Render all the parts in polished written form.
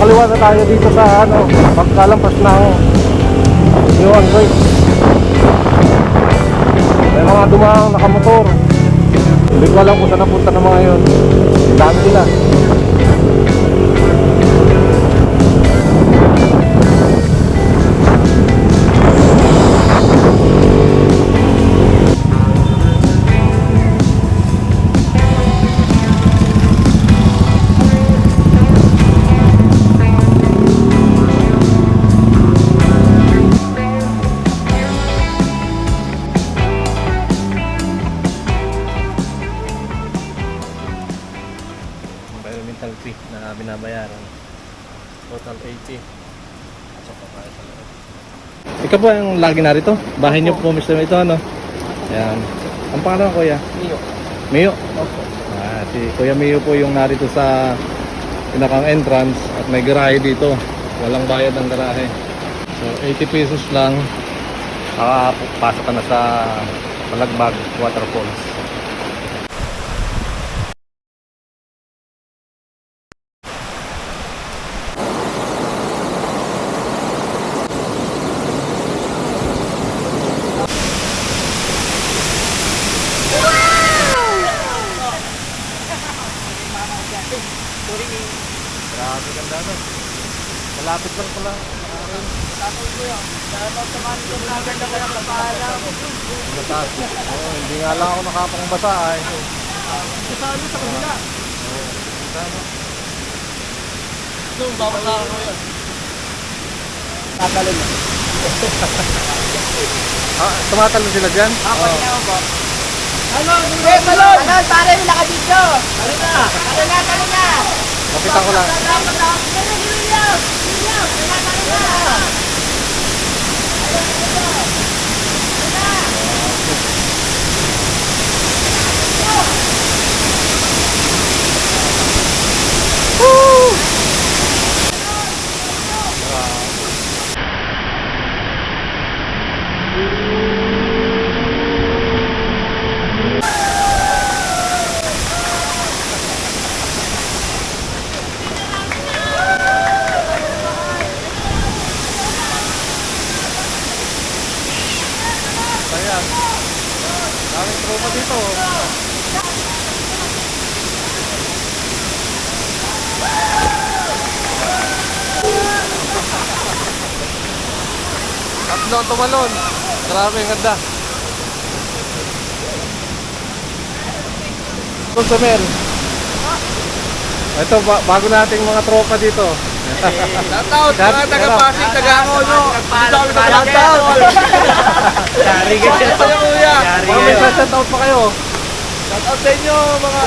Kakaliwa na tayo dito sa ano, pagkalampas ng Yuan Bridge. May mga dumaang nakamotor. Hindi ko alam kung saan napunta ng mga yun. Dami nila. Environmental fee na binabayaran. Total 80. Pasok pa tayo sa loob. Ikaw po yung lagi narito? Bahay niyo po, Mr. Ito, ano? Ayan. Ang pangalan ko, Kuya? Mio. Mio? Opo. Si Kuya Mio po yung narito sa pinakang entrance at may garahe dito. Walang bayad ng garahe. So, 80 pesos lang. Pasok ka na sa Balagbag Waterfalls. Grabe ganda no. Malapit lang pala. Tapos ko yun. Tapos sa kanto na ganda ko ng kapaalam. Mataas. Oh, hindi nga lang ako nakapangbasa ay. Sa ano sa kabila? Ano? Nung babasa ko yun. Tatalon na. Tumatalon sila dyan? Ako na po. Talon! Talon! Talon! Pare, may nakabidyo! Talon na! Talon na! Talon na! Kapitan ko lang. Ayan. Daming tropa dito. Tatlo ang tumalon. Grabe, ang ganda. Consumer. Ito, bago nating mga tropa dito. Shoutout mga taga-Pasig, taga-Angono. Shoutout! Yari ka siya sa'yo kuya. Mga may shoutout pa kayo. Shoutout sa inyo mga.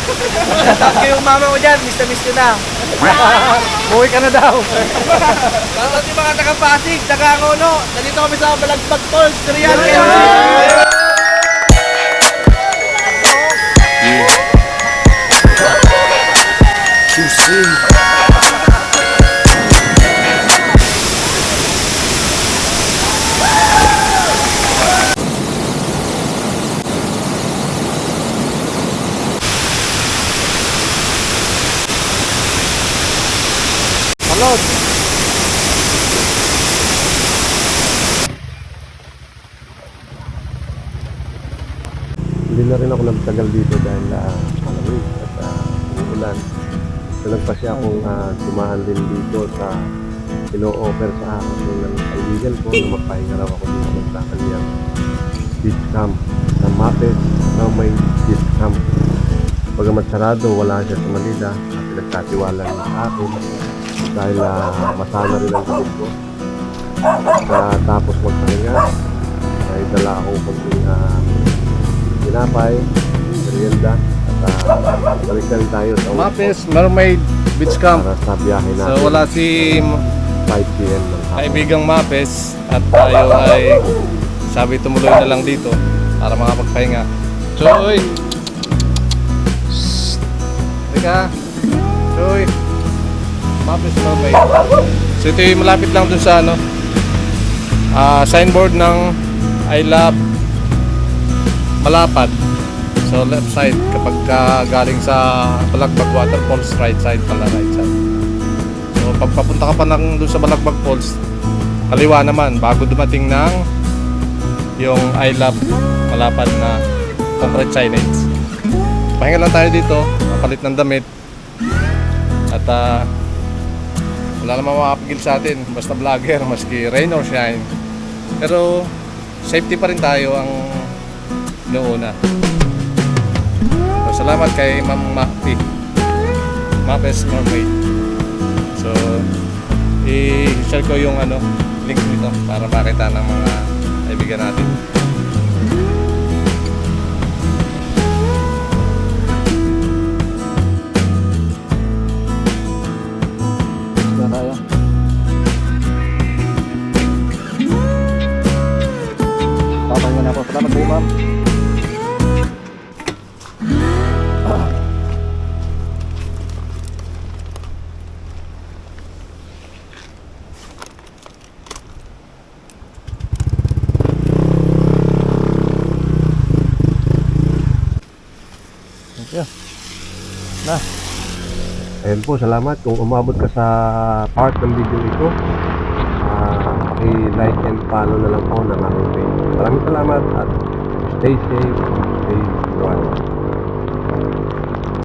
Shoutout ko yung mama ko dyan. Miss ko na. Muwi ka na daw. Shoutout yung mga taga-Pasig, taga-Angono. Nandito kami sa Balagbag Falls, Real. Salod. Hindi na rin ako nagtagal dito dahil malamig at umuulan. So nagpasya akong dumaan din dito sa ino-offer sa akin ng kaibigan ko na magpahinga raw ako dito sa kanyang beach camp sa Mapes na may beach camp. Pagamat sarado, wala siya sa Manila at pinagkatiwala niya sa akin dahil masana rin ang kapit ko. Tapos magpahinga ay dala akong konting tinapay, merienda at balik na rin tayo sa Mapes Mermaid Beach Camp. para sa biyahe natin. So wala si 5 p.m. ng hapon. kaibigang Mapes at tayo ay sabi tumuloy na lang dito para makapagpahinga. Choy! Shhh! Teka! Choy! Mapes Mermaid. So ito yung malapit lang dun sa ano signboard ng I Love Malapad. So left side kapag galing sa Balagbag Waterfalls, right side pala, right side. So pag papunta ka pa doon sa Balagbag Falls, kaliwa naman bago dumating ng yung I Love Malapad na concrete signage. Pahinga lang tayo dito, palit ng damit. At wala namang makapigil sa atin, basta vlogger, maski rain or shine. Pero safety pa rin tayo ang noona. So, salamat kay Ma'am Makpi, Mapes Mermaid. So, i-share ko yung link nito para makita ng mga kaibigan natin. Tayo. Papahinga na po. Salamat kayo, ma'am. Thank you. Na. Ayun po, salamat kung umabot ka sa part ng video ito. I-like and follow na lang po ng aking page. Maraming salamat at stay safe, stay well.